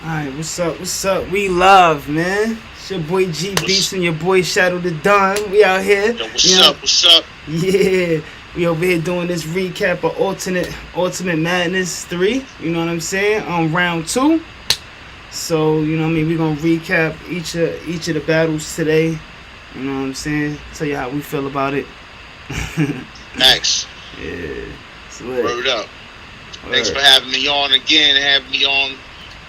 Alright, what's up? What's up? We love, man. It's your boy G Beats What's and your boy Shadow the Don. We out here. yo? You What's know, up? What's up? yeah. We over here doing this recap of Ultimate Madness 3. You know what I'm saying? On round 2. So, you know what I mean, we're gonna recap each of the battles today. You know what I'm saying? Tell you how we feel about it. Max, Yeah. It's lit. word up. Thanks Word. for having me on again. Having me on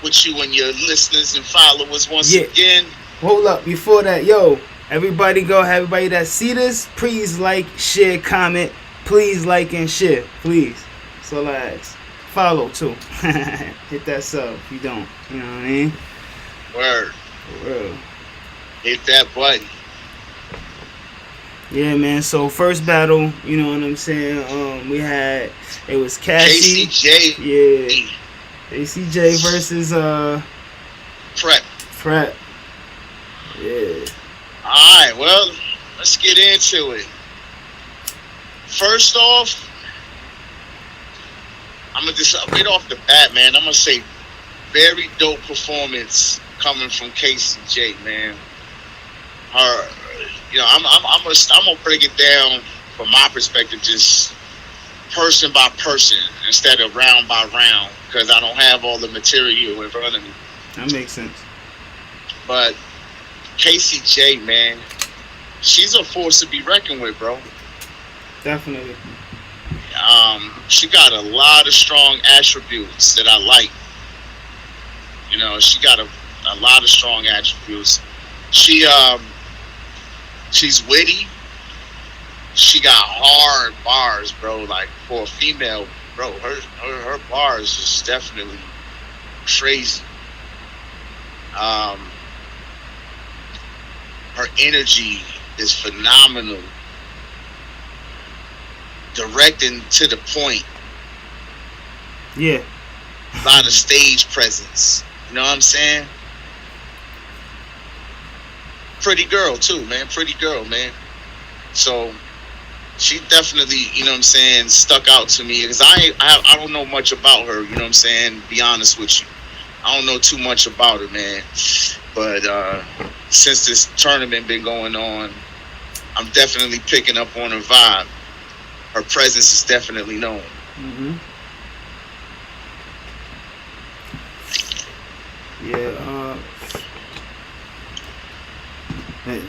with you and your listeners and followers once Yeah. again. Hold up, before that, yo, everybody that see this, please like, share, comment. Please like and share, please. That's all I ask. Follow too. Hit that sub if you don't. You know what I mean? Word. For real. Hit that button. Yeah, man. So first battle, you know what I'm saying? It was Cassie. KCJ. Yeah. ACJ versus Prep. Prep. Yeah. All right. Well, let's get into it. First off, I'm gonna just right off the bat, man. I'm gonna say very dope performance coming from KCJ, man. Her, I'm gonna break it down from my perspective, just person by person instead of round by round, because I don't have all the material in front of me. That makes sense. But KCJ, man, she's a force to be reckoned with, bro. Definitely. She got a lot of strong attributes that I like. You know, she got a lot of strong attributes. She's witty. She got hard bars, bro. Like for a female, bro, her bars is definitely crazy. Her energy is phenomenal. Direct and to the point. Yeah. A lot of stage presence. You know what I'm saying? Pretty girl too, man. Pretty girl, man. So she definitely, you know what I'm saying, stuck out to me because I don't know much about her. You know what I'm saying? Be honest with you, I don't know too much about her, man. But since this tournament been going on, I'm definitely picking up on her vibe. Her presence is definitely known. Mhm. Yeah.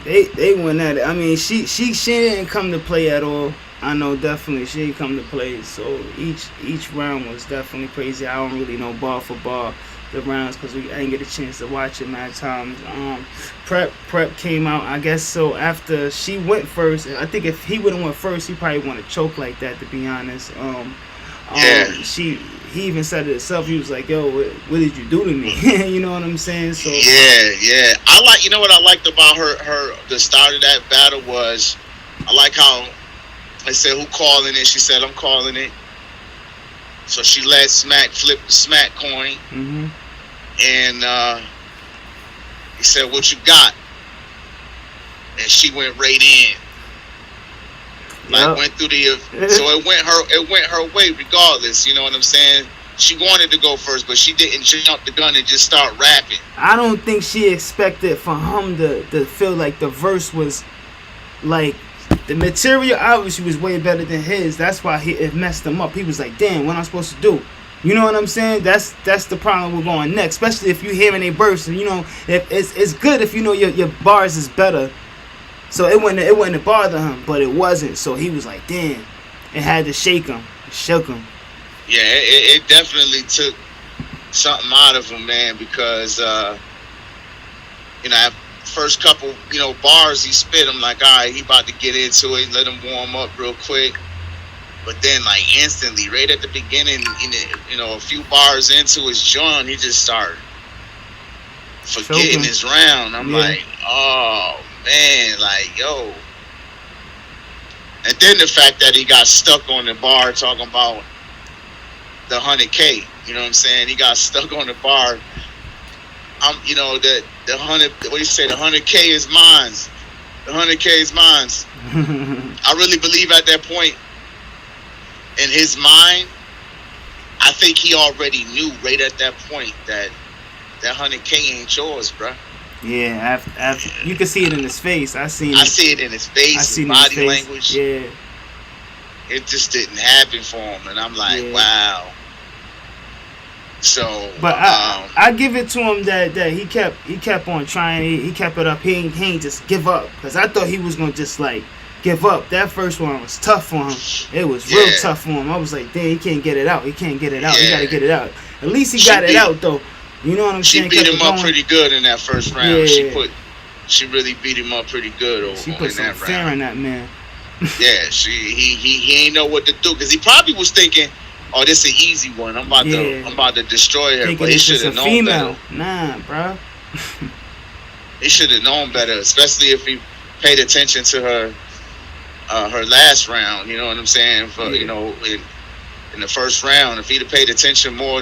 They went at it. I mean, she didn't come to play at all. I know definitely she didn't come to play. So each round was definitely crazy. I don't really know bar for bar the rounds because I didn't get a chance to watch it many times. Prep came out. I guess so after she went first. I think if he would have went first, he probably want to choke like that. To be honest. Yeah. He even said it himself. He was like, "Yo, what did you do to me?" You know what I'm saying? So Yeah. You know what I liked about her the start of that battle was, I like how I said, "Who calling it?" She said, "I'm calling it." So she let Smack flip the Smack coin, hmm and he said, "What you got?" And she went right in. Like Yep. went through so it went her way regardless, you know what I'm saying? She wanted to go first, but she didn't jump the gun and just start rapping. I don't think she expected for him to feel like the verse was like the material obviously was way better than his. That's why it messed him up. He was like, "Damn, what am I supposed to do?" You know what I'm saying? That's the problem we're going next, especially if you hearing a verse. And you know, if it's good if you know your bars is better. So it wouldn't bother him, but it wasn't. So he was like, "Damn," it had to shake him, it shook him. Yeah, it definitely took something out of him, man, because at first couple, bars he spit, I'm like, all right, he about to get into it, let him warm up real quick. But then, like, instantly, right at the beginning, a few bars into his joint, he just started forgetting Choking. his round. I'm Yeah. like, oh, man, like, yo. And then the fact that he got stuck on the bar talking about the 100K, you know what I'm saying? He got stuck on the bar. The 100, what do you say, the 100K is mine. The 100K is mine. I really believe at that point, in his mind, I think he already knew right at that point that that 100K ain't yours, bro. Yeah, after, you can see it in his face. I see it in his face, his body language. Yeah. It just didn't happen for him, and I'm like, wow. So, but I give it to him that he kept on trying. He kept it up. He ain't just give up, because I thought he was gonna just like give up. That first one was tough for him. It was real tough for him. I was like, damn, he can't get it out. He can't get it out. He gotta get it out. At least he got it out though. You know what I'm saying? She beat him up pretty good in that first round. Yeah. She really beat him up pretty good. She put some fear in that man. Yeah, he ain't know what to do, because he probably was thinking, oh, this is an easy one. I'm about to destroy her. But he should have known better. Nah, bro. He should have known better, especially if he paid attention to her last round. You know what I'm saying? You know, in the first round, if he'd have paid attention more,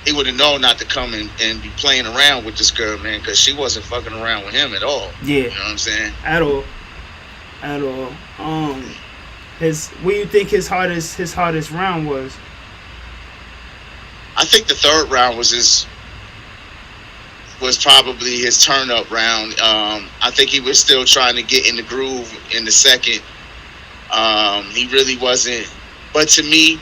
he would have known not to come and be playing around with this girl, man, because she wasn't fucking around with him at all. Yeah. You know what I'm saying? At all. What do you think his hardest round was? I think the third round was probably his turn up round. I think he was still trying to get in the groove in the second. He really wasn't. But to me,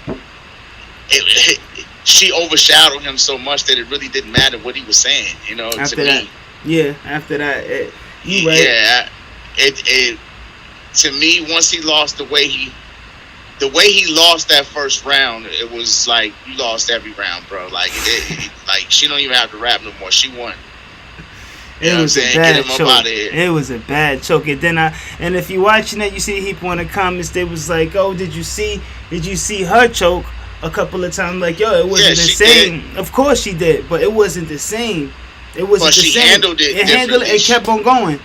she overshadowed him so much that it really didn't matter what he was saying. You know, after to that, me. Yeah. After that, right. Yeah. It to me, once he lost the way he lost that first round, it was like you lost every round, bro. Like like she don't even have to rap no more. She won. It was a bad choke. It was a bad choke. And if you're watching it, you see people in the comments. They was like, "Oh, did you see her choke a couple of times?" Like, yo, it wasn't the same. Did. Of course she did, but it wasn't the same. It wasn't the same. She handled it. It kept on going.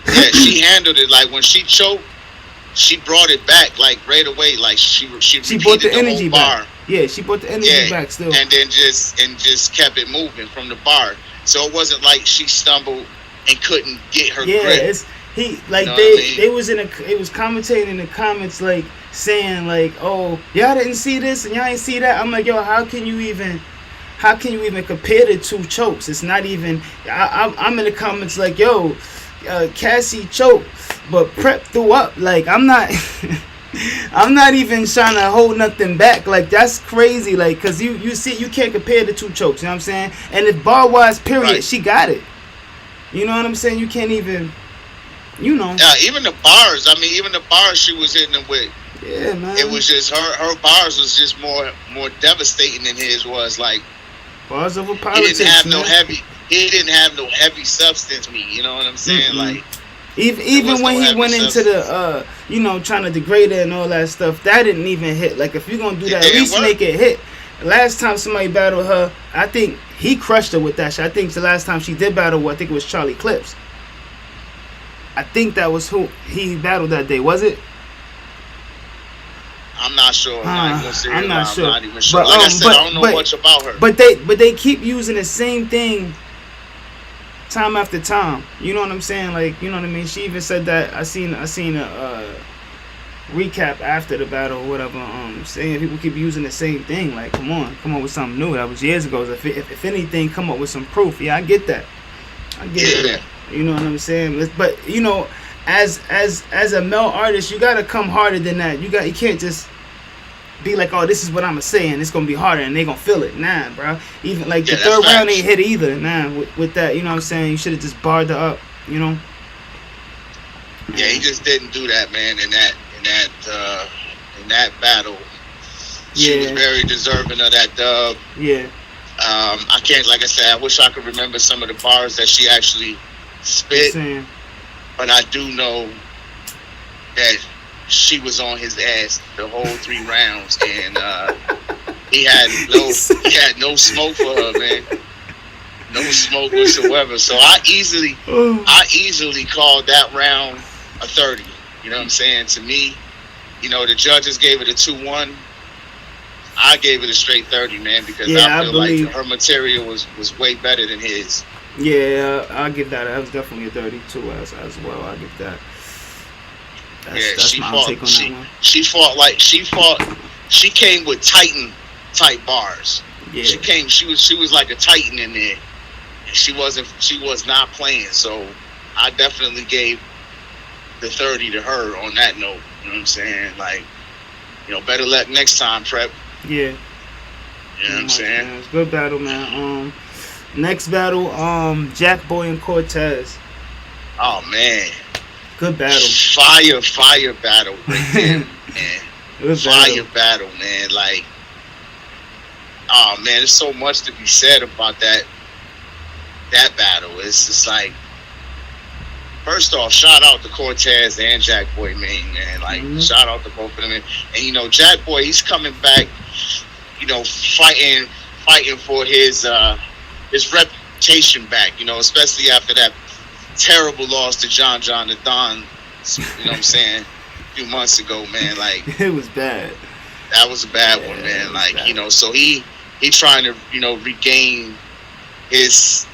Yeah, she handled it. Like when she choked, she brought it back like right away. Like she brought the energy back. Yeah, she brought the energy back still. And then just kept it moving from the bar. So it wasn't like she stumbled and couldn't get her grip. They was commentating in the comments like saying like, oh, y'all didn't see this and y'all ain't see that. I'm like, yo, how can you even compare the two chokes? It's not even. I'm in the comments like, yo, Cassie choked, but Prep threw up. Like I'm not. I'm not even trying to hold nothing back. Like that's crazy. Like because you see you can't compare the two chokes. You know what I'm saying? And if bar wise period, she got it. You know what I'm saying? You can't even. You know. Yeah, even the bars. I mean, even the bars she was hitting them with. Yeah, man. It was just her bars was just more devastating than his was. Like bars over politics. He didn't have no heavy substance meat. You know what I'm saying? Mm-hmm. Like. Even when he went into the, trying to degrade it and all that stuff, that didn't even hit. Like, if you're going to do that, at least make it hit. Last time somebody battled her, I think he crushed her with that shit. I think the last time she did battle, I think it was Charlie Clips. I think that was who he battled that day, was it? I'm not sure. I'm not sure. I'm not even sure. But, like I said, I don't know much about her. But they keep using the same thing time after time. You know what I'm saying? Like, you know what I mean? She even said that. I seen a recap after the battle or whatever, saying people keep using the same thing. Like, come on with something new. That was years ago. If anything, come up with some proof. Yeah, I get that. I get it. You know what I'm saying? But as a male artist, you gotta come harder than that. You can't just be like, oh, this is what I'm saying. It's gonna be harder, and they gonna feel it. Nah, bro. Even like the third round ain't hit either. Nah, with that, you know what I'm saying? You should have just barred her up. You know. Yeah, he just didn't do that, man. In that battle, she was very deserving of that dub. Yeah. I can't, like I said, I wish I could remember some of the bars that she actually spit, but I do know that she was on his ass the whole 3 rounds, and he had no smoke for her, man. No smoke whatsoever. So I easily called that round a 30. You know what I'm saying? To me, the judges gave it a 2-1. I gave it a straight 30, man, because I feel like her material was way better than his. Yeah, I'll give that. That was definitely a 32 as well. I'll give that. That's my take on that one. She came with Titan type bars. Yeah. She was like a Titan in there. She was not playing. So I definitely gave the 30 to her on that note. You know what I'm saying? Like, better luck next time, Prep. Yeah. You know what I'm saying? Man. It's a good battle, man. Next battle, Jack Boy and Cortez. Oh man. Good battle. Fire battle right there, man. Good Fire battle, man. Like, oh man, there's so much to be said about that battle. It's just like, first off, shout out to Cortez and Jack Boy Maine, man. Like, shout out to both of them. And Jack Boy, he's coming back, fighting for his reputation back, especially after that terrible loss to John the Don, what I'm saying, a few months ago, man. Like, it was bad. That was a bad one, man. Like, bad. So he trying to, regain his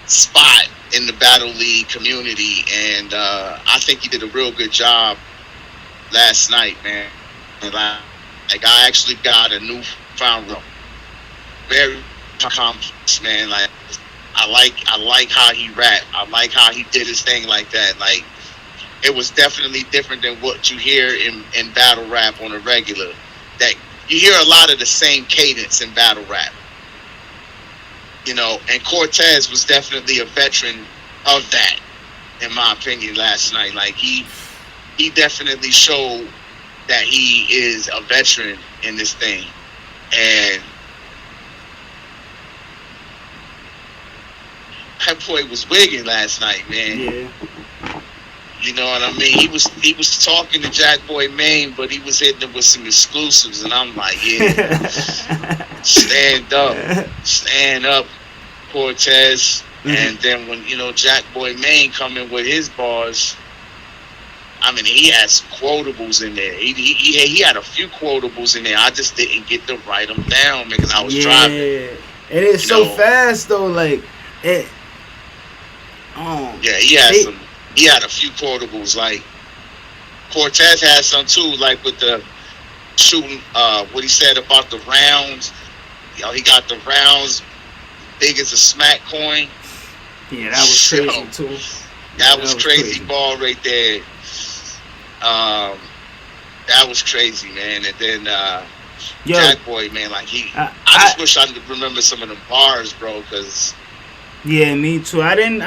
spot in the Battle League community, and I think he did a real good job last night, man. And like I actually got a newfound room. Very complex, man. Like, I like how he rapped. I like how he did his thing like that. Like, it was definitely different than what you hear in battle rap on a regular. That you hear a lot of the same cadence in battle rap. And Cortez was definitely a veteran of that, in my opinion, last night. Like, he definitely showed that he is a veteran in this thing. And that boy was wigging last night, man. Yeah. You know what I mean? He was talking to Jack Boy Maine, but he was hitting him with some exclusives, and I'm like, yeah, stand up, Cortez. And then when Jack Boy Maine come in with his bars, I mean, he had some quotables in there. He had a few quotables in there. I just didn't get to write them down because I was driving. It is so fast though, like it. Yeah, he had a few quotables. Like, Cortez had some too, like with the shooting. What he said about the rounds. He got the rounds big as a smack coin. Yeah, that was crazy too. That was crazy ball right there. That was crazy, man. And then Jack Boy, man, like I just wish I could remember some of the bars, bro, because. Yeah, me too. I didn't.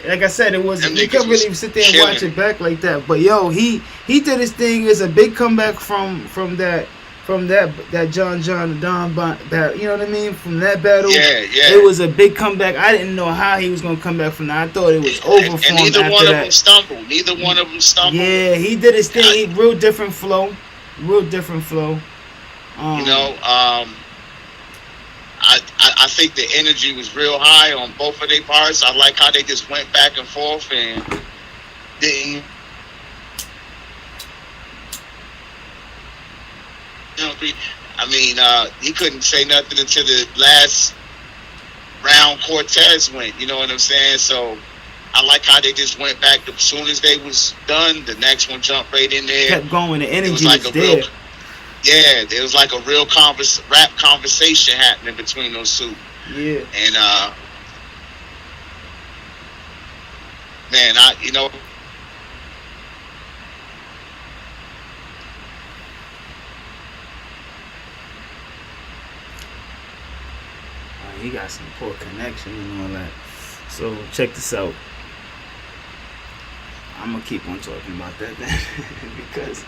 Like I said, it wasn't. You couldn't really sit there and watch it back like that. But he did his thing. It's a big comeback from that John the Don battle. You know what I mean? From that battle. Yeah. It was a big comeback. I didn't know how he was gonna come back from that. I thought it was over for him. And neither one of them stumbled. Yeah, he did his thing. Real different flow. I think the energy was real high on both of their parts. I like how they just went back and forth and didn't. I mean, he couldn't say nothing until the last round Cortez went. You know what I'm saying? So I like how they just went back. As soon as they was done, the next one jumped right in there. Kept going. The energy was like there. Yeah, there was like a real rap conversation happening between those two. Yeah. And man, he got some poor connection and all that. So check this out. I'm gonna keep on talking about that then because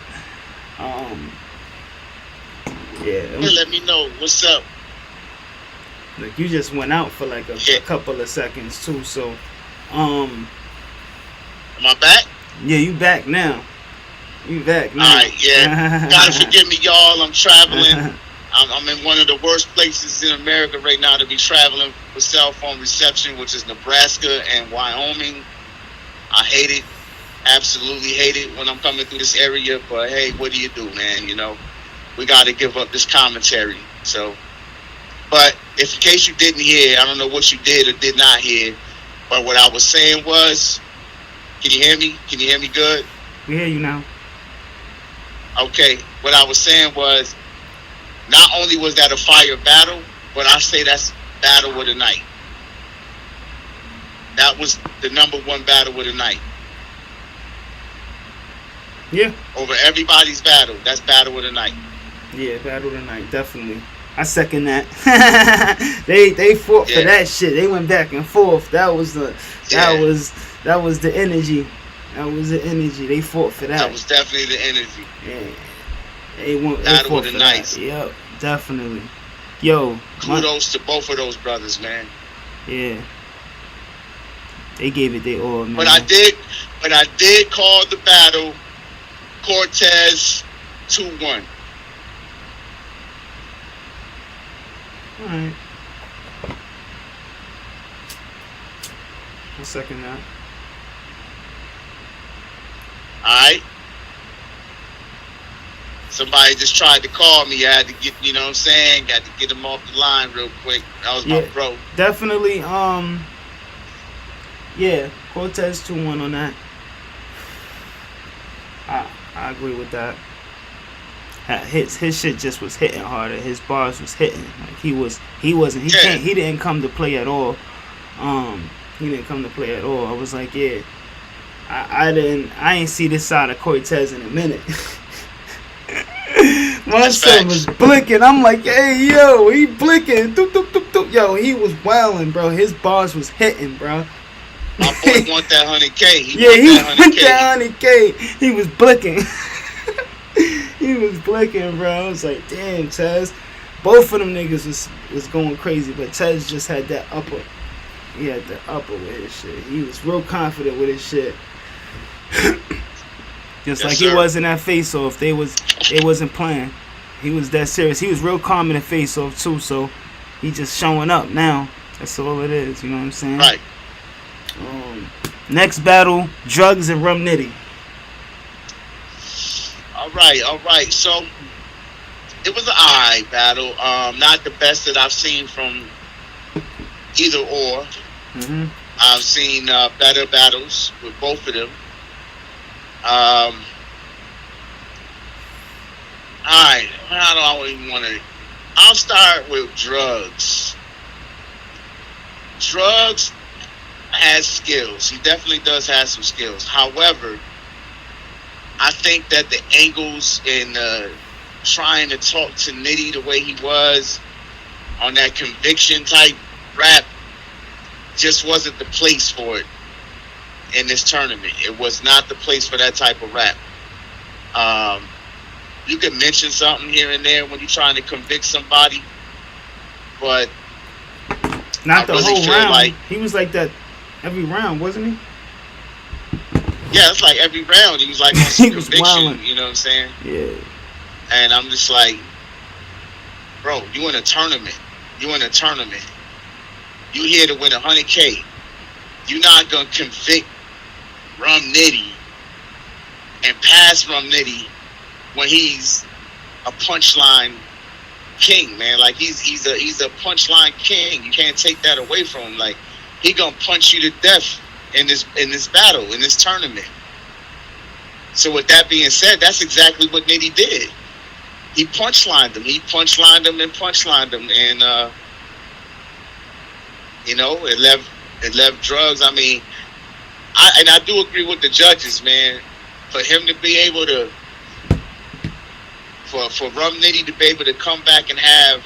let me know what's up. Like, you just went out for like a couple of seconds too, so am I back? Yeah, you back now. Alright, yeah. Gotta forgive me, y'all. I'm traveling. I'm in one of the worst places in America right now to be traveling with cell phone reception, which is Nebraska and Wyoming. I hate it. Absolutely hate it when I'm coming through this area, but hey, what do you do, man? We got to give up this commentary. So, but if in case you didn't hear, I don't know what you did or did not hear, but what I was saying was, can you hear me? Can you hear me good? We hear you now. Okay, what I was saying was, not only was that a fire battle, but I say that's battle of the night. That was the number one battle of the night. Yeah. Over everybody's battle, that's battle of the night. Yeah, battle of the night, definitely. I second that. they fought for that shit. They went back and forth. That was the energy. That was the energy. They fought for that. That was definitely the energy. Yeah. They battle of the night. Yep, definitely. Yo, kudos to both of those brothers, man. Yeah. They gave it their all, man. But I did call the battle Cortez 2-1. All right. I'll second that. All right. Somebody just tried to call me. I had to get, you know what I'm saying? Got to get him off the line real quick. That was my bro. Definitely. Yeah, Cortez 2-1 on that. I agree with that. His shit just was hitting harder. His bars was hitting. Like he didn't come to play at all. He didn't come to play at all. I was like, yeah. I ain't see this side of Cortez in a minute. My son was blinking. I'm like, hey, yo, he blinking. Doop, doop, doop, doop. Yo, he was wilding, bro. His bars was hitting, bro. My boy want that 100K. He want that 100K. He was blinking. He was blinking, bro. I was like, damn, Tez. Both of them niggas was going crazy, but Tez just had that upper. He had the upper with his shit. He was real confident with his shit. Just like he was in that face-off. They wasn't playing. He was that serious. He was real calm in the face-off too, so he just showing up now. That's all it is, you know what I'm saying? Right. Next battle, Drugs and Rum Nitty. All right. So it was an alright battle. Not the best that I've seen from either or. Mm-hmm. I've seen better battles with both of them. Alright, how do I even want to? I'll start with Drugs. Drugs has skills. He definitely does have some skills. However, I think that the angles in trying to talk to Nitty the way he was on that conviction type rap just wasn't the place for it in this tournament. It was not the place for that type of rap. You can mention something here and there when you're trying to convict somebody, but not the whole round. Like, he was like that every round, wasn't he? Yeah, it's like every round he was like on some conviction. You know what I'm saying? Yeah. And I'm just like, bro, you in a tournament. You here to win 100K. You're not gonna convict Rum Nitty and pass Rum Nitty when he's a punchline king, man. Like he's a punchline king. You can't take that away from him. Like he gonna punch you to death in this battle, in this tournament. So with that being said, that's exactly what Nitty did. He punchlined him. And you know, it left Drugs. I mean, I do agree with the judges, man. For him to be able to, for Rum Nitty to be able to come back and have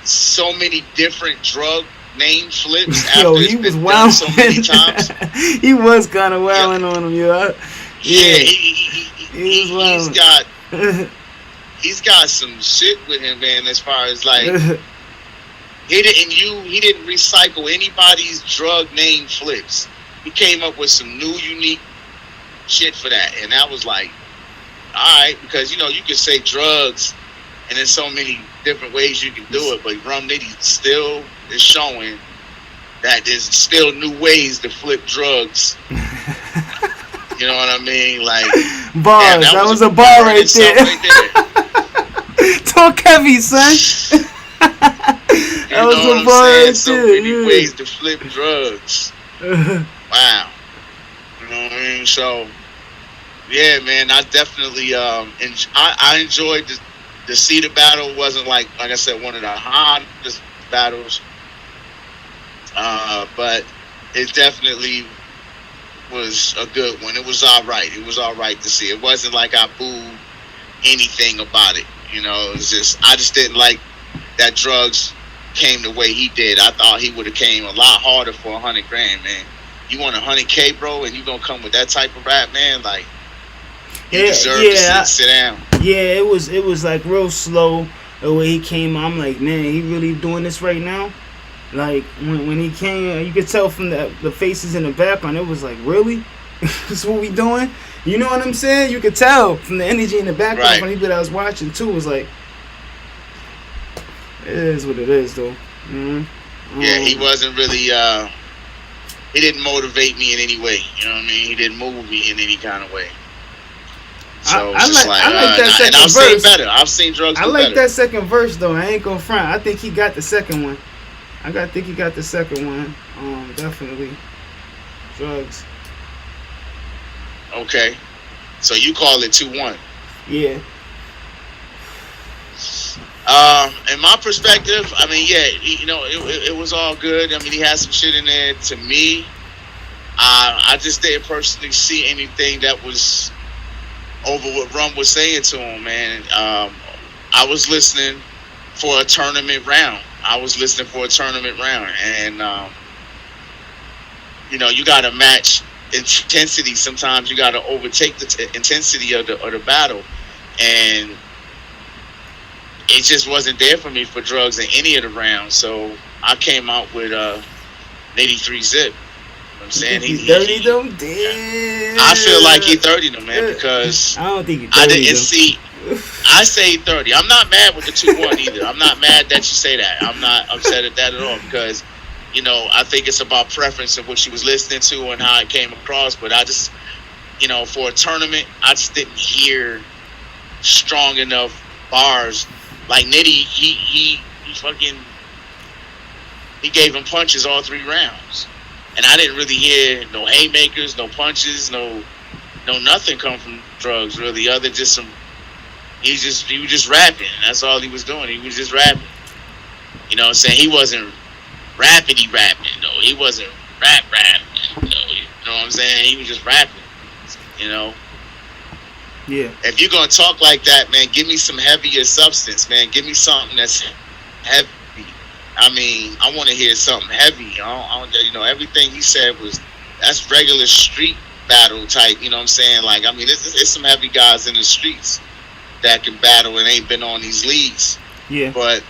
so many different drug name flips after it's been done so many times. He was kind of wilding on him, yo. He's got some shit with him, man. As far as like, he didn't recycle anybody's drug name flips. He came up with some new, unique shit for that, and that was like, all right, because you know you can say drugs, and there's so many different ways you can do it, but Rum Nitty still is showing that there's still new ways to flip drugs. You know what I mean? Like bars. That was a bar right there. Talk heavy, son. That was a bar right so there. Many ways to flip drugs. Wow. You know what I mean? So, yeah, man, I definitely I enjoyed to see the battle. Wasn't like I said, one of the hardest battles. But it definitely was a good one. It was all right. It was all right to see. It wasn't like I booed anything about it. You know, it was just I just didn't like that Drugs came the way he did. I thought he would have came a lot harder for $100 grand, man. You want $100K, bro, and you gonna come with that type of rap, man? Like, you deserve to sit down. Yeah, it was like real slow the way he came. I'm like, man, he really doing this right now? Like when he came, you could tell from the faces in the background. It was like, really? This what we doing? You know what I'm saying? You could tell from the energy in the background Right. from people that I was watching too. It was like, it is what it is, though. Mm-hmm. Yeah, he wasn't really. He didn't motivate me in any way. You know what I mean? He didn't move me in any kind of way. So I it's just like that second and I've verse. seen better. I've seen Drugs. I do like better. that second verse though. I ain't gonna front. I think he got the second one. Think he got the second one. Definitely. Drugs. Okay, so you call it 2-1. Yeah. In my perspective, I mean, yeah, you know, it was all good. I mean, he had some shit in there. To me, I just didn't personally see anything that was over what Rum was saying to him, man. I was listening for a tournament round. And you know, you got to match intensity. Sometimes you got to overtake the intensity of the battle, and it just wasn't there for me for Drugs in any of the rounds. So I came out with 83 zip. You know what I'm saying? He 30 them? Damn. I feel like he 30 them, man, because I don't think he 30 I didn't them. see. I say 30. I'm not mad with the 2-1 either. I'm not mad that you say that. I'm not upset at that at all because, you know, I think it's about preference of what she was listening to and how it came across. But I just, you know, for a tournament, I just didn't hear strong enough bars. Like Nitty, he gave him punches all 3 rounds, and I didn't really hear no haymakers, no punches, no nothing come from Drugs really, other than just some. He was just rapping. That's all he was doing. He was just rapping. You know what I'm saying? He wasn't rapping. No, he wasn't rapping. No, you know what I'm saying? He was just rapping. You know. Yeah. If you're gonna talk like that, man, give me some heavier substance, man. Give me something that's heavy. I mean, I want to hear something heavy. You know, everything he said that's regular street battle type. You know what I'm saying? Like, I mean, it's some heavy guys in the streets that can battle and ain't been on these leagues. Yeah. But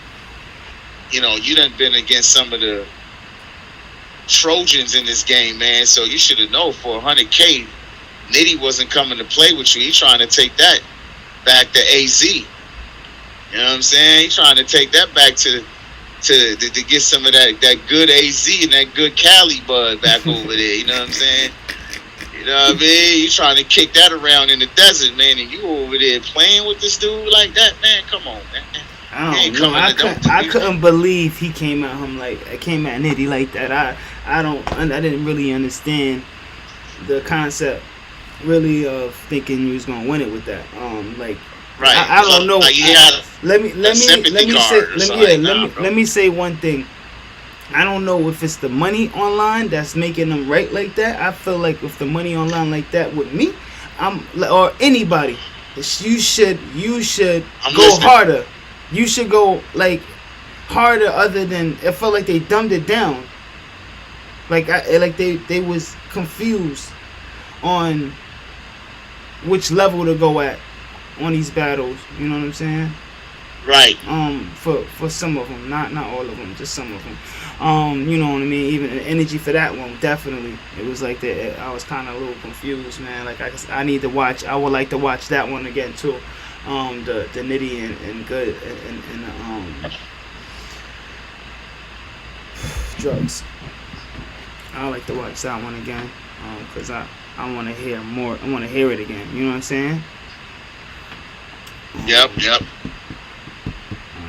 you know, you done been against some of the Trojans in this game, man. So you should have known for $100K. Nitty wasn't coming to play with you. He trying to take that back to AZ. You know what I'm saying? He trying to take that back to get some of that good AZ and that good Cali bud back over there. You know what I'm saying? You know what I mean? You trying to kick that around in the desert, man, and you over there playing with this dude like that, man? Come on, man. I don't know. I couldn't believe he came at him came at Nitty like that. I didn't really understand the concept really of thinking he was gonna win it with that. Right. I don't know. Like let me say one thing. I don't know if it's the money online that's making them right like that. I feel like if the money online like that with me, or anybody, you should go harder. You should go like harder. Other than it felt like they dumbed it down. Like they was confused on which level to go at on these battles. You know what I'm saying? Right. For some of them, not all of them, just some of them. You know what I mean? Even the energy for that one, definitely. It was like that. I was kind of a little confused, man. Like I need to watch. I would like to watch that one again too. The Nitty and Good and Drugs. I like to watch that one again. Cause I want to hear more. I want to hear it again. You know what I'm saying? Yep.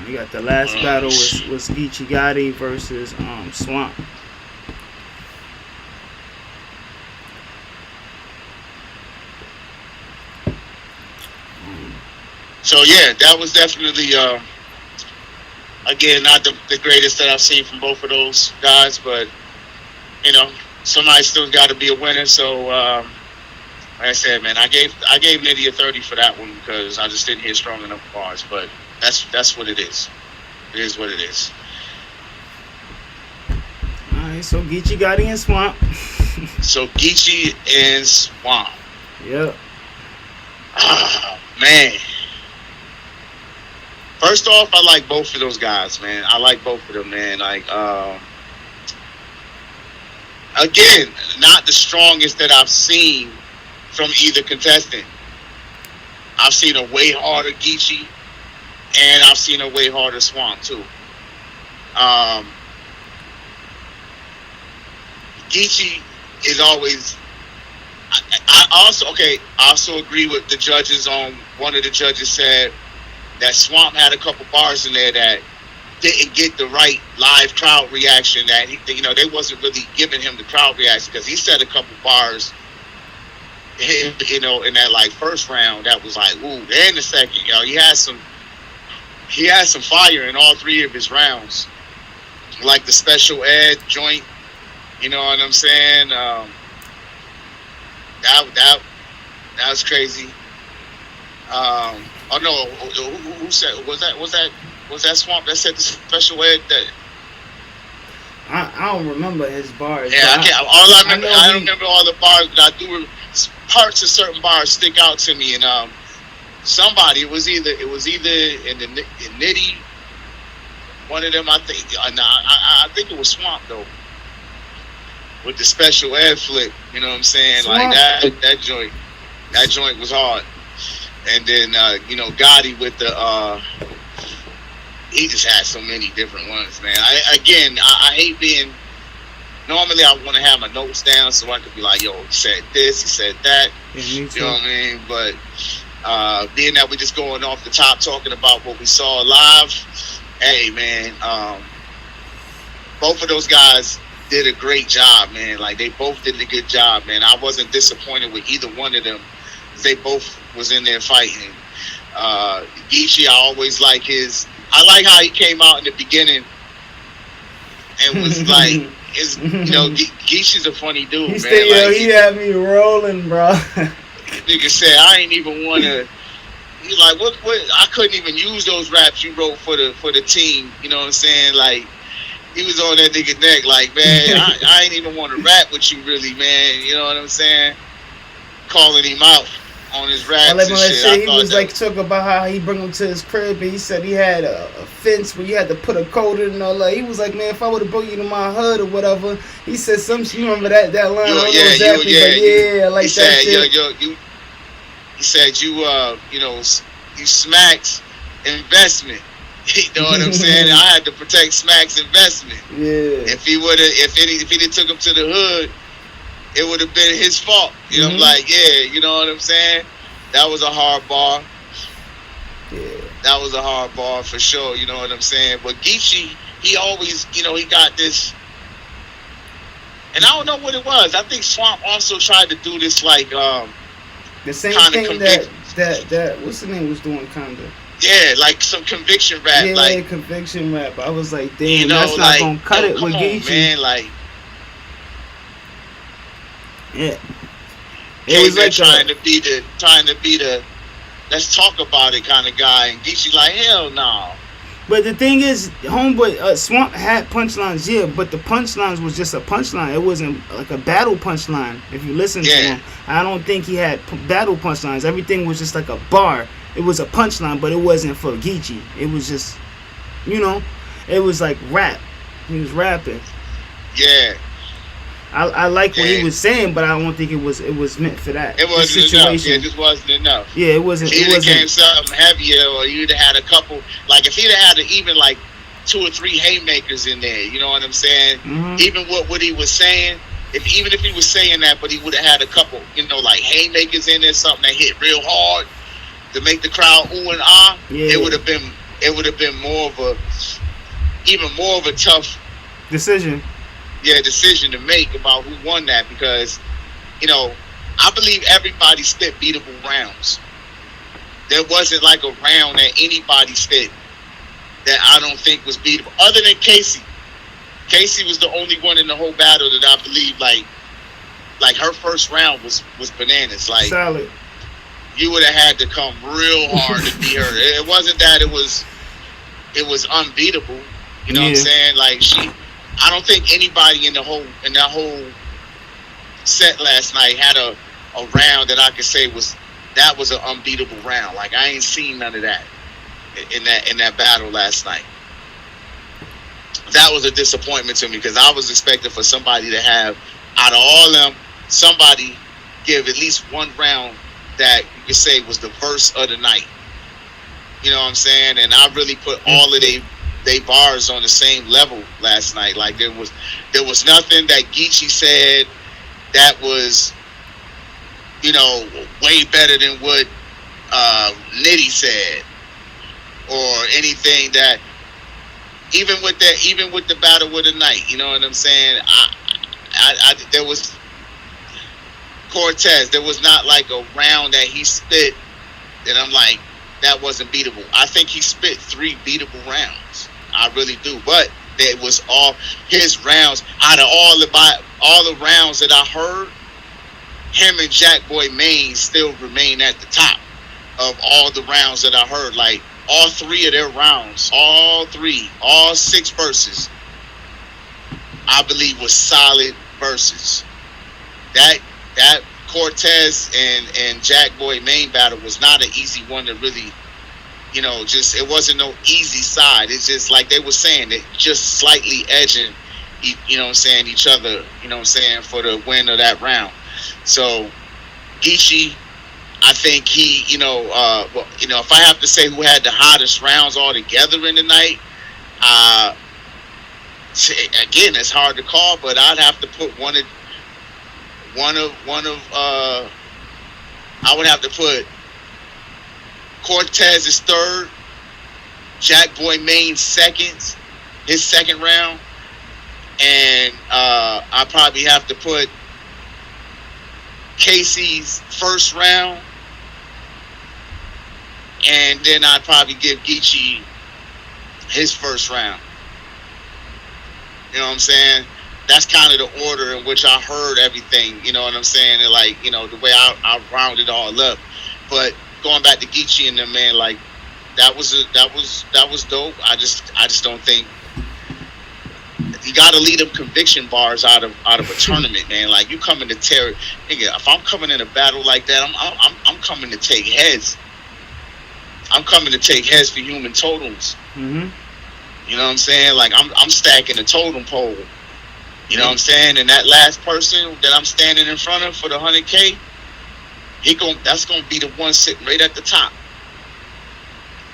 You got the last battle was Geechee Gotti versus Swamp. So yeah, that was definitely Again, not the greatest that I've seen from both of those guys, but you know, somebody still got to be a winner. So, like I said, man, I gave Nitty a 30 for that one because I just didn't hear strong enough bars. But that's what it is. It is what it is. All right, so Geechee, Gotti, and Swamp. So Geechee and Swamp. Yep. Oh, man. First off, I like both of those guys, man. I like both of them, man. Like, again, not the strongest that I've seen from either contestant. I've seen a way harder Geechee, and I've seen a way harder Swamp too. Geechee is always. I also agree with the judges on. One of the judges said that Swamp had a couple bars in there that didn't get the right live crowd reaction. That they wasn't really giving him the crowd reaction because he said a couple bars, in that like first round that was like, ooh. Then the second, he had some fire in all three of his rounds, like the special ed joint. You know what I'm saying? That was crazy. Oh no, who said was that Swamp that said the special ed that? I don't remember his bars. Yeah, I don't remember all the bars, but I do. Parts of certain bars stick out to me, and it was either in Nitty, one of them. I think it was Swamp though, with the special ed flip. You know what I'm saying? Swamp. Like that joint was hard. And then Gotti with the he just had so many different ones, man. I hate being. Normally, I want to have my notes down so I could be like, yo, he said this, he said that. Yeah, me too. You know what I mean? But being that we're just going off the top talking about what we saw live, hey, man, both of those guys did a great job, man. Like, they both did a good job, man. I wasn't disappointed with either one of them. They both was in there fighting. Geechee, I always like I like how he came out in the beginning and was like, Geechee's a funny dude, man. He had me rolling, bro. Nigga said, I ain't even want to. He like, what? I couldn't even use those raps you wrote for the team. You know what I'm saying? Like, he was on that nigga neck, like, man, I ain't even want to rap with you, really, man. You know what I'm saying? Calling him out on his raps and shit. He was like talking about how he bring him to his crib and he said he had a fence where you had to put a coat in and all that. He was like, man, if I would have brought you to my hood or whatever, he said you remember that line? I like that shit. He said you smacked investment. You know what I'm saying? I had to protect Smack's investment. Yeah. If he took him to the hood, it would have been his fault. You know, like, yeah, you know what I'm saying? That was a hard bar. Yeah. That was a hard bar for sure, you know what I'm saying? But Geechee, he always, he got this. And I don't know what it was. I think Swamp also tried to do this, like, the same thing that what's the name was doing, kind of. Yeah, like some conviction rap. Yeah, like conviction rap. I was like, damn, that's not gonna cut it with Geechee. Man, like, yeah, it was like trying to be the let's talk about it kind of guy, and Geechee like, hell no. But the thing is, homeboy, Swamp had punchlines, yeah, but the punchlines was just a punchline. It wasn't like a battle punchline. If you listen to him, I don't think he had battle punchlines. Everything was just like a bar. It was a punchline, but it wasn't for Geechee. It was just, it was like rap. He was rapping. Yeah. I like what he was saying, but I don't think it was meant for that. It wasn't enough. Yeah, it just wasn't enough. Yeah, it wasn't. He either came something heavier, or you'd have had a couple. Like, if he'd have had even like 2 or 3 haymakers in there, you know what I'm saying? Mm-hmm. Even what he was saying, even if he was saying that, but he would have had a couple, like haymakers in there, something that hit real hard to make the crowd ooh and ah. Yeah. It would have been even more of a tough decision to make about who won that, because I believe everybody spit beatable rounds. There wasn't like a round that anybody spit that I don't think was beatable, other than Casey. Casey was the only one in the whole battle that I believe like her first round was bananas. Like solid. You would have had to come real hard to beat her. It wasn't that it was unbeatable. You know what I'm saying? Like I don't think anybody in that whole set last night had a round that I could say was an unbeatable round. Like I ain't seen none of that in that battle last night. That was a disappointment to me because I was expecting for somebody to have, out of all of them, somebody give at least one round that you could say was the verse of the night. You know what I'm saying? And I really put all of they bars on the same level last night. Like there was nothing that Geechee said that was, you know, way better than what Nitty said, or anything that even with the battle of the night. You know what I'm saying? I there was Cortez. There was not like a round that he spit that I'm like, that wasn't beatable. I think he spit 3 beatable rounds. I really do. But it was all his rounds. Out of all the rounds that I heard, him and Jack Boy Maine still remain at the top of all the rounds that I heard. Like all 3 of their rounds, all 6 verses, I believe was solid verses. That Cortez and Jack Boy Maine battle was not an easy one to really, you know, just, it wasn't no easy side. It's just like they were saying, it just slightly edging, you know what I'm saying, each other, you know what I'm saying, for the win of that round. So Geechee, I think he, you know, if I have to say who had the hottest rounds all together in the night, again, it's hard to call, but I'd have to put I would have to put Cortez is third, Jack Boy Maine second, his second round, and I probably have to put Casey's first round, and then I'd probably give Geechee his first round. You know what I'm saying? That's kind of the order in which I heard everything. You know what I'm saying? And like, you know, the way I rounded all up. But going back to Geechee and them, man, like that was dope. I just don't think you got to lead them conviction bars out of a tournament, man. Like you coming to tear, nigga. If I'm coming in a battle like that, I'm coming to take heads. I'm coming to take heads for human totems. Mm-hmm. You know what I'm saying? Like I'm stacking the totem pole. You know what I'm saying? And that last person that I'm standing in front of for the 100K, that's gonna be the one sitting right at the top.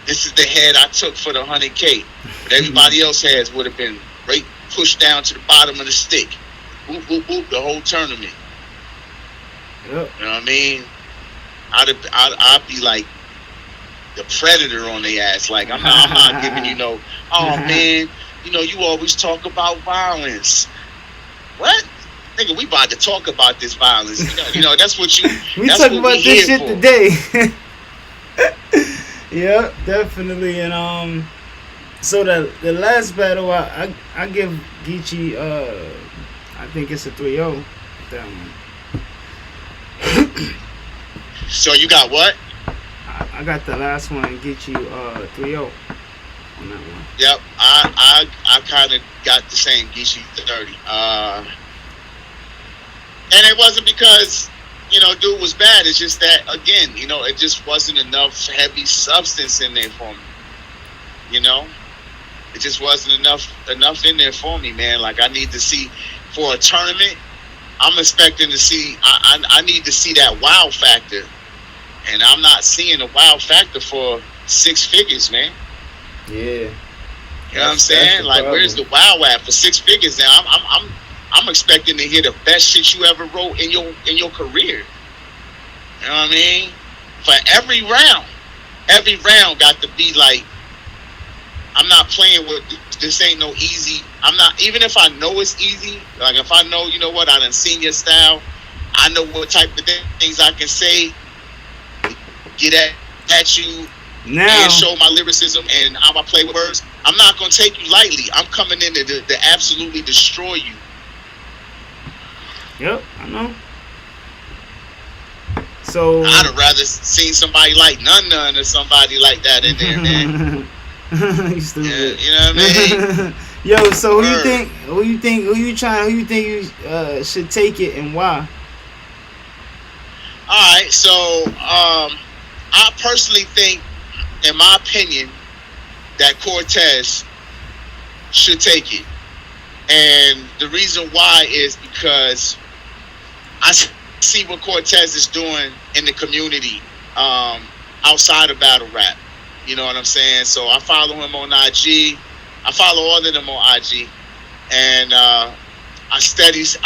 This is the head I took for the 100K. But everybody else heads would have been right pushed down to the bottom of the stick. Whoop, whoop, whoop, the whole tournament. Yep. You know what I mean? I'd be like the predator on their ass. Like I'm not giving you no, oh man, you know, you always talk about violence. What? Nigga, we about to talk about this violence. You know that's what you. We talk about this shit today. Yeah, definitely. And so the last battle, I give Geechee, I think it's a 3-0. That one. So you got what? I got the last one, Geechee 3-0 on that one. Yep, I kind of got the same Geechee 30. And it wasn't because, you know, dude was bad. It's just that, again, you know, it just wasn't enough heavy substance in there for me. You know? It just wasn't enough in there for me, man. Like, I need to see, for a tournament, I'm expecting to see, I need to see that wow factor. And I'm not seeing a wow factor for 6 figures, man. Yeah. You know what I'm saying? Like, where's the wow at for 6 figures now? I'm expecting to hear the best shit you ever wrote in your career. You know what I mean? For every round got to be like, I'm not playing with, this ain't no easy. I'm not, even if I know it's easy, like if I know, you know what, I done seen your style, I know what type of things I can say, get at you, Now, and show my lyricism and how I play with words, I'm not gonna take you lightly. I'm coming in to absolutely destroy you. yep, I know. So I'd have rather seen somebody like Nun or somebody like that in there, man. You stupid. Yeah, you know what I mean? Yo, so who you Word. think? Who you think you should take it and why? All right, so I personally think, in my opinion, that Cortez should take it, and the reason why is because I see what Cortez is doing in the community outside of battle rap. You know what I'm saying? So I follow him on IG. I follow all of them on IG, and I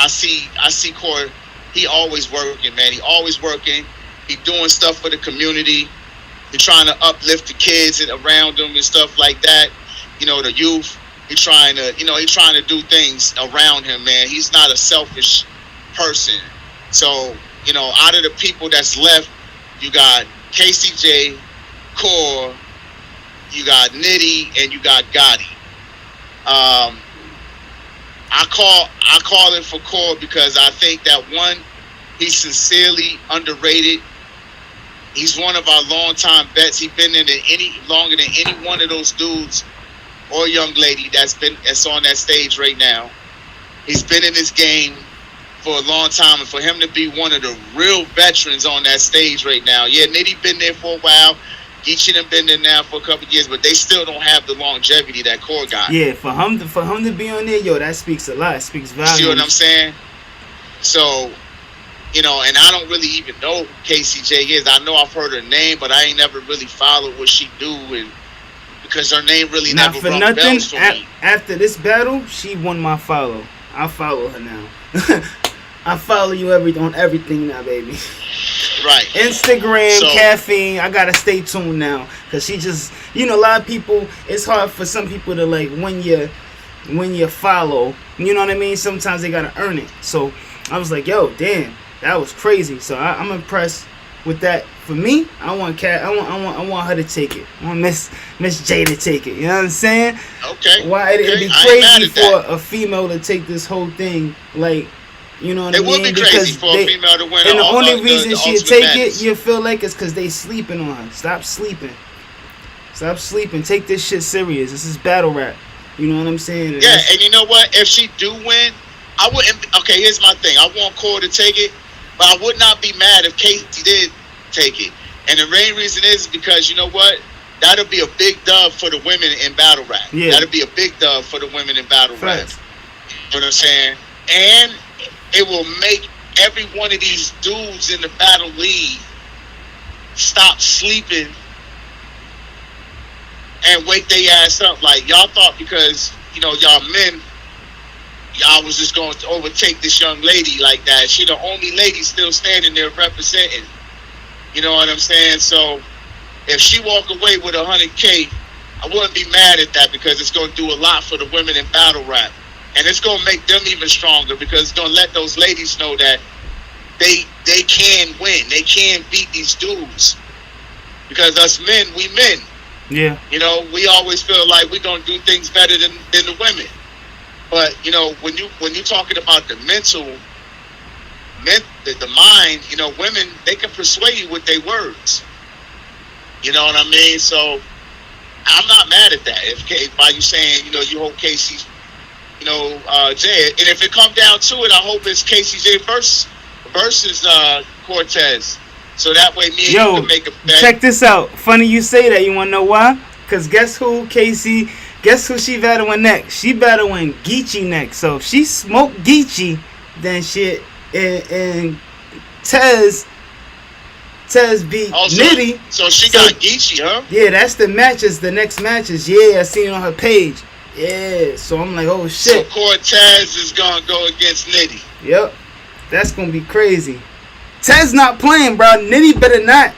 see Core. He always working, man. He always working. He doing stuff for the community. He trying to uplift the kids and around him and stuff like that. You know, the youth. He trying to do things around him, man. He's not a selfish person. So, you know, out of the people that's left, you got KCJ, Core, you got Nitty, and you got Gotti. I call it for Core because I think that one, he's sincerely underrated. He's one of our longtime vets. He's been in it longer than any one of those dudes or young lady that's on that stage right now. He's been in this game for a long time, and for him to be one of the real veterans on that stage right now. Yeah, Nitty been there for a while. Geechee done been there now for a couple of years, but they still don't have the longevity that Core got. Yeah, for him to be on there, yo, that speaks a lot. It speaks volumes. See what I'm saying? So, you know, and I don't really even know who KCJ is. I know I've heard her name, but I ain't never really followed what she do, and because her name really Not never for rung nothing. bells for me. After this battle, she won my follow. I follow her now. I follow you on everything now, baby. Right. Instagram, So- Caffeine. I gotta stay tuned now, cause she just, you know, a lot of people. It's hard for some people to like when you follow. You know what I mean? Sometimes they gotta earn it. So I was like, yo, damn, that was crazy. So I'm impressed with that. For me, I want her to take it. I want Miss J to take it. You know what I'm saying? Okay. Why it'd be Okay, I ain't mad crazy at that. for a female to take this whole thing, like, you know what I It mean? would be crazy for a female to win. And the only reason the she'll Ultimate take Madness. it, you feel like, is because they sleeping on her. Stop sleeping. Stop sleeping. Take this shit serious. This is battle rap. You know what I'm saying? Yeah, and you know what? If she do win, I wouldn't. Okay, here's my thing. I want Core to take it, but I would not be mad if Casey did take it. And the main reason is because, you know what? That'll be a big dub for the women in battle rap. Yeah. That'll be a big dub for the women in battle Facts. rap. You know what I'm saying? And it will make every one of these dudes in the battle league stop sleeping and wake their ass up. Like, y'all thought because, you know, y'all men, y'all was just going to overtake this young lady like that. She the only lady still standing there representing. You know what I'm saying? So if she walk away with 100K, I wouldn't be mad at that because it's going to do a lot for the women in battle rap. And it's going to make them even stronger because it's going to let those ladies know that they can win. They can beat these dudes. Because us men, we men. Yeah. You know, we always feel like we're going to do things better than the women. But, you know, when you're talking about the the mind, you know, women, they can persuade you with their words. You know what I mean? So I'm not mad at that. If by you saying, you know, you hope Casey, you know, Jay, and if it come down to it, I hope it's KCJ versus Cortez. So that way me and you can make a bet. Check this out. Funny you say that. You want to know why? Because guess who, Casey? Guess who she battling next? She battling Geechee next. So if she smoked Geechee, then shit, and Tez beat Nitty. So she got Geechee, huh? Yeah, that's the matches. The next matches. Yeah, I seen it on her page. Yeah, so I'm like, oh shit. So Cortez is gonna go against Nitty. Yep, that's gonna be crazy. Tez not playing, bro. Nitty better not.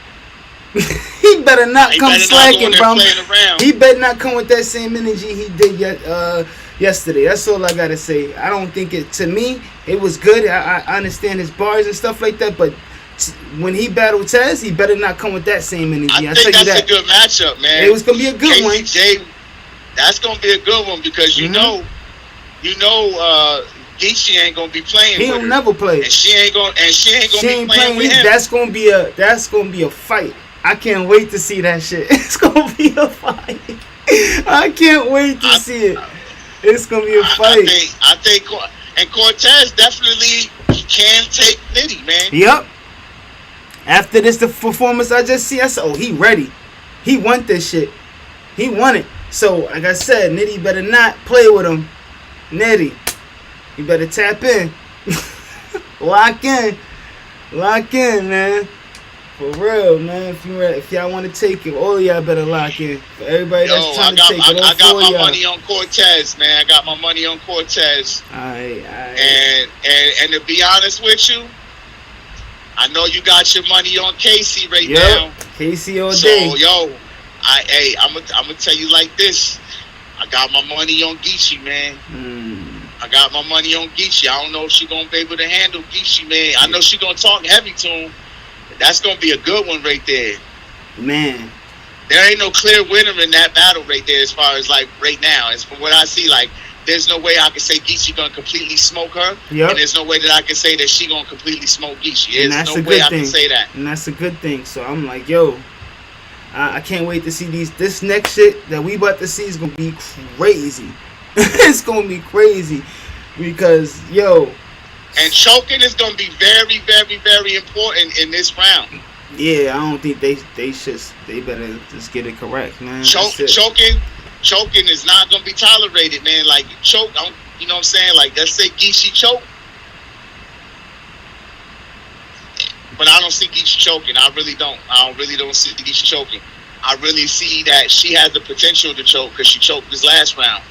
He better not come slacking, bro. He better not come with that same energy he did yesterday. That's all I gotta say. I don't think it. To me, it was good. I understand his bars and stuff like that, but when he battled Tez, he better not come with that same energy. I think that's a good matchup, man. It was gonna be a good one. KCJ, that's gonna be a good one because you know, Geechee ain't gonna be playing. He don't never play, and she ain't gonna be playing with him. That's gonna be a fight. I can't wait to see that shit. It's gonna be a fight. I can't wait to see it. It's gonna be a fight. I think, and Cortez definitely can take Nitty, man. Yep. After the performance I just see, I said, oh, he ready. He want this shit. He want it. So, like I said, Nitty better not play with him. Nitty, you better tap in. Lock in, man. For real, man. If y'all want to take it, all of y'all better lock in. For everybody that's trying to take it, I got my money on Cortez, man. I got my money on Cortez. Alright. And to be honest with you, I know you got your money on Casey right now. Casey all day. So, yo, I'm gonna tell you like this. I got my money on Geechee, man. I got my money on Geechee. I don't know if she's gonna be able to handle Geechee, man. I know she's gonna talk heavy to him. That's gonna be a good one right there. Man. There ain't no clear winner in that battle right there as far as like right now. As from what I see, like there's no way I can say Geechee gonna completely smoke her. Yep. And there's no way that I can say that she gonna completely smoke Geechee. There's no way I can say that. And that's a good thing. So I'm like, yo, I can't wait to see this next shit that we about to see is gonna be crazy. It's gonna be crazy because yo. And choking is gonna be very, very, very important in this round. Yeah, I don't think they better just get it correct, man. Choking is not gonna be tolerated, man. Like choke, you know what I'm saying? Like let's say Geechee choke, but I don't see Geechee choking. I really don't see Geechee choking. I really see that she has the potential to choke because she choked this last round.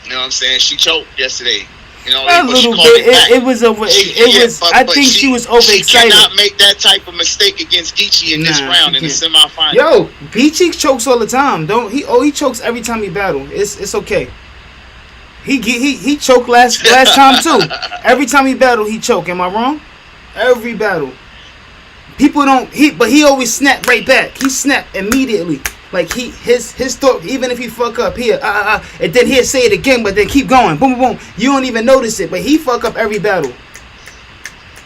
You know what I'm saying? She choked yesterday. You know, a little bit. It was over. I think she was overexcited. She cannot make that type of mistake against Geechee in this round in the semifinal. Yo, Geechee chokes all the time. He chokes every time he battle. It's okay. He choked last time too. Every time he battle, he choke. Am I wrong? Every battle. People don't. But he always snap right back. He snap immediately. Like his thought, even if he fuck up here, and then he'll say it again, but then keep going, boom, boom, boom. You don't even notice it, but he fuck up every battle.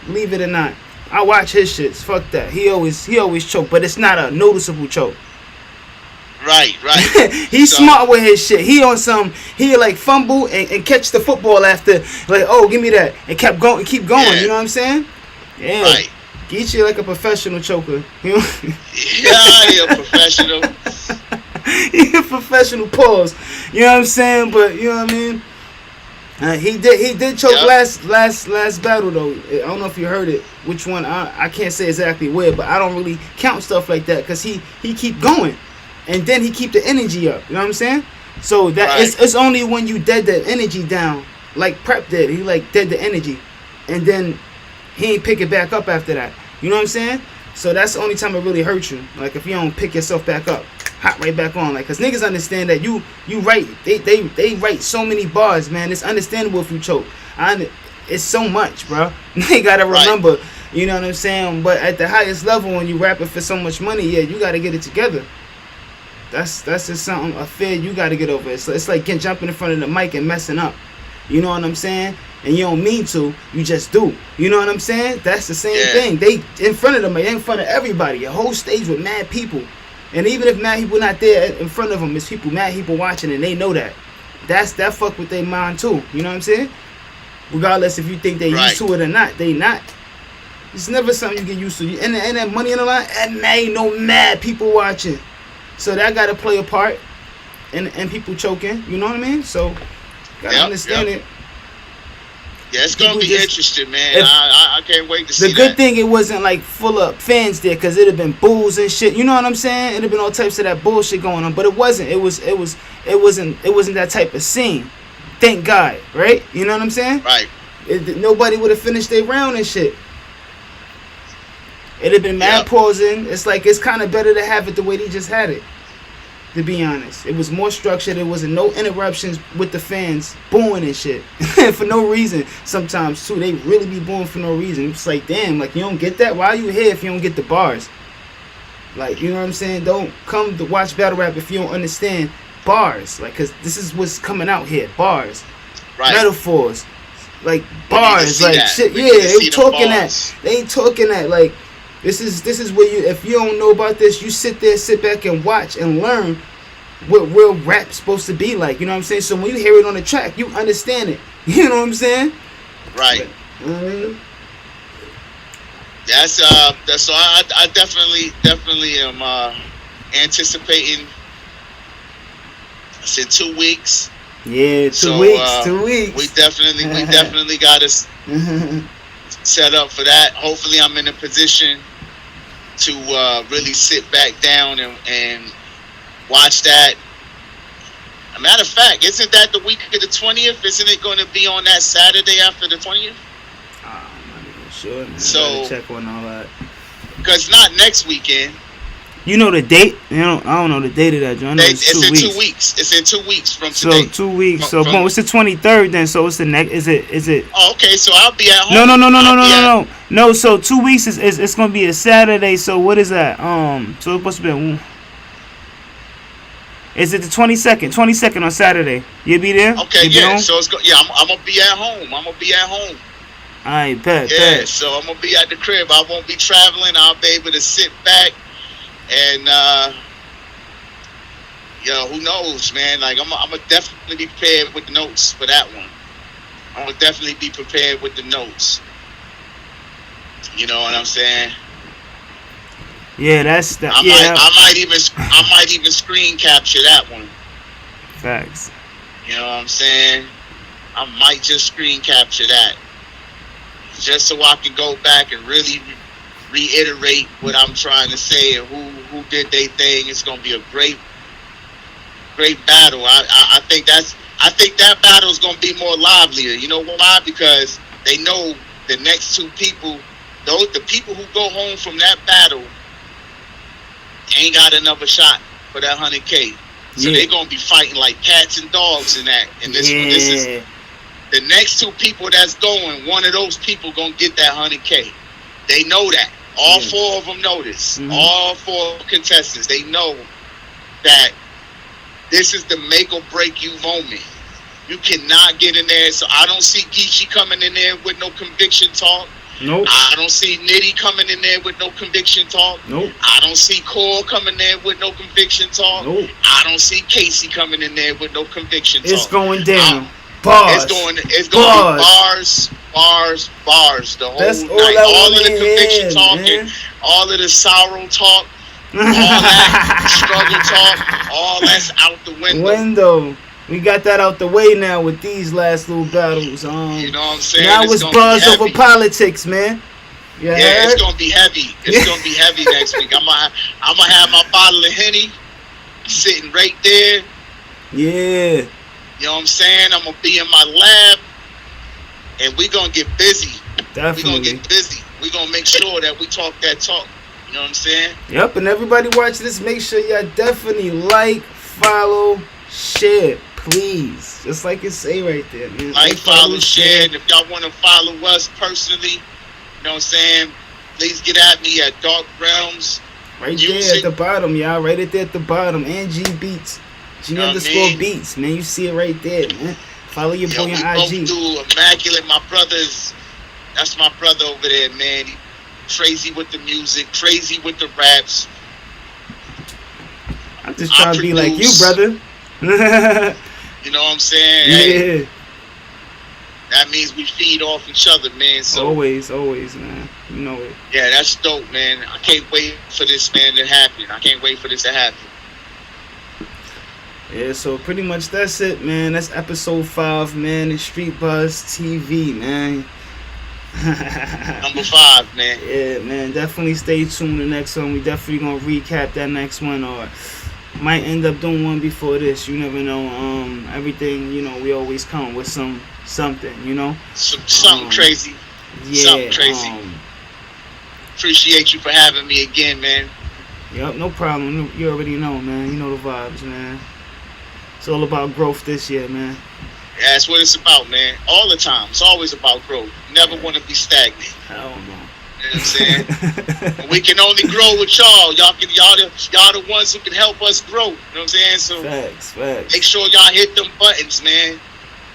Believe it or not, I watch his shits. Fuck that. He always choke, but it's not a noticeable choke. Right. He's smart with his shit. He like fumble and catch the football after, like, oh, give me that, and keep going. Yeah. You know what I'm saying? Yeah. Right. Geechee like a professional choker. You know? Yeah, he a professional. He a professional pause. You know what I'm saying? But you know what I mean? He did choke last battle though. I don't know if you heard it. Which one? I can't say exactly where, but I don't really count stuff like that because he keep going, and then he keep the energy up. You know what I'm saying? So that it's only when you dead the energy down, like Prep did. He like dead the energy, and then he ain't pick it back up after that. You know what I'm saying? So that's the only time it really hurts you. Like if you don't pick yourself back up, hop right back on. Like, cause niggas understand that you write. They write so many bars, man. It's understandable if you choke. It's so much, bro. They gotta remember. You know what I'm saying? But at the highest level, when you rapping for so much money, yeah, you gotta get it together. That's just something, a fear you gotta get over. It's like jumping in front of the mic and messing up. You know what I'm saying? And you don't mean to, you just do. You know what I'm saying? That's the same thing. They in front of them, they in front of everybody. A whole stage with mad people. And even if mad people not there in front of them, it's mad people watching, and they know that. That fuck with their mind too. You know what I'm saying? Regardless if you think they used to it or not, they not. It's never something you get used to. And that money in the line, and ain't no mad people watching. So that got to play a part in people choking. You know what I mean? So gotta understand it. Yeah, it's gonna be interesting, man. I can't wait to see that. The good thing, it wasn't like full up fans there, cause it'd have been bulls and shit. You know what I'm saying? It'd have been all types of that bullshit going on, but it wasn't. It wasn't that type of scene. Thank God, right? You know what I'm saying? Right. Nobody would have finished their round and shit. It'd have been mad pausing. It's like it's kind of better to have it the way they just had it. To be honest, it was more structured. There wasn't no interruptions with the fans booing and shit for no reason. Sometimes too, they really be booing for no reason. It's like, damn, like you don't get that. Why are you here if you don't get the bars? Like, you know what I'm saying? Don't come to watch battle rap if you don't understand bars. Like, cause this is what's coming out here. Bars, Right. metaphors, like bars, like that. shit. We Yeah, need to they see the talking bars. that. They ain't talking that. Like, this is where you, if you don't know about this, you sit back and watch and learn what real rap's supposed to be like. You know what I'm saying? So when you hear it on the track, you understand it. You know what I'm saying? Right. You know what I mean? That's so I definitely am anticipating. I said 2 weeks. Yeah, 2 So, weeks. 2 weeks. We definitely got us set up for that. Hopefully, I'm in a position to really sit back down and watch that. A matter of fact, isn't that the week of the 20th? Isn't it going to be on that Saturday after the 20th? I'm not even sure, man. So- I gotta check on all that. Because not next weekend. You know the date? You know, I don't know the date of that, John. I know it's 2 It's in weeks. 2 weeks. It's in 2 weeks from So today. 2 weeks. So From- boom, it's the 23rd then. So it's the next. Is it? Oh, okay. So I'll be at home. No. I'll be at- No. So 2 weeks is it's gonna be a Saturday. So what is that? So it's supposed to be. Is it the 22nd? 22nd on Saturday. You be there? Okay, You be yeah. home? So I'm gonna be at home. All right, bet. Yeah. So I'm gonna be at the crib. I won't be traveling. I'll be able to sit back and who knows, man? Like I'm gonna definitely be prepared with the notes for that one. I'm gonna definitely be prepared with the notes. You know what I'm saying? Yeah, that's that. I might even screen capture that one. Facts. You know what I'm saying? I might just screen capture that, just so I can go back and really reiterate what I'm trying to say and who did they thing. It's gonna be a great battle. I think that battle is gonna be more livelier. You know why? Because they know the next two people, the people who go home from that battle, ain't got another shot for that 100K. So Yeah. they're gonna be fighting like cats and dogs in that. And this one, this is the next two people that's going. One of those people gonna get that 100K. They know that. All four of them know this. Mhm. All four contestants, they know that this is the make or break you moment. You cannot get in there. So I don't see Geechee coming in there with no conviction talk. Nope. I don't see Nitty coming in there with no conviction talk. Nope. I don't see Cole coming there with no conviction talk. Nope. I don't see Casey coming in there with no conviction talk. It's going down. It's Bars. going to be Bars. bars the whole That's all night. I All wanna of the conviction hear, talk man. and all of the sorrow talk, all that struggle talk, all that's out the window. We got that out the way now with these last little battles. You know what I'm saying? Now it's gonna bars be over heavy. politics, man. You Yeah, heard? it's gonna be heavy. It's gonna be heavy next week. I'm gonna have my bottle of Henny sitting right there. Yeah. You know what I'm saying? I'm gonna be in my lab, and we gonna get busy. We gonna Definitely. get busy. We gonna make sure that we talk that talk. You know what I'm saying? Yep, and everybody watching this, make sure y'all definitely like, follow, share, please. Just like it say right there, man. Like, follow, share. And if y'all want to follow us personally, you know what I'm saying? Please get at me at Dark Realms. Right there Music. at the bottom, y'all. Right there at the bottom. And G Beats. G Know what I underscore mean? Beats, man. You see it right there, man. Follow your boy We on both IG. do Immaculate. My brother's, that's my brother over there, man. He crazy with the music, crazy with the raps. I'm just trying to be like you, produce. brother. You know what I'm saying? Hey, Yeah. that means we feed off each other, man. So Always, man. You know it. yeah, that's dope, man. I can't wait for this, man, to happen. I can't wait for this to happen. Yeah, so pretty much that's it, man. That's episode 5, man. It's Street Buzz TV, man. Number 5, man. Yeah, man. Definitely stay tuned the next one. We definitely gonna recap that next one, or might end up doing one before this. You never know. Everything, you know, we always come with something, you know. Something crazy. Yeah. Something crazy. Appreciate you for having me again, man. Yup, no problem. You already know, man. You know the vibes, man. It's all about growth this year, man. Yeah, that's what it's about, man. All the time. It's always about growth. You never want to be stagnant. Hell no. You know what I'm saying? We can only grow with y'all. Y'all the ones who can help us grow. You know what I'm saying? So Facts. make sure y'all hit them buttons, man.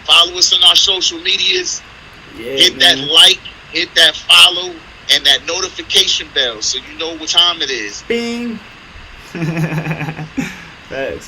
Follow us on our social medias. Yeah, Hit man. that like, hit that follow, and that notification bell so you know what time it is. Bing. Facts.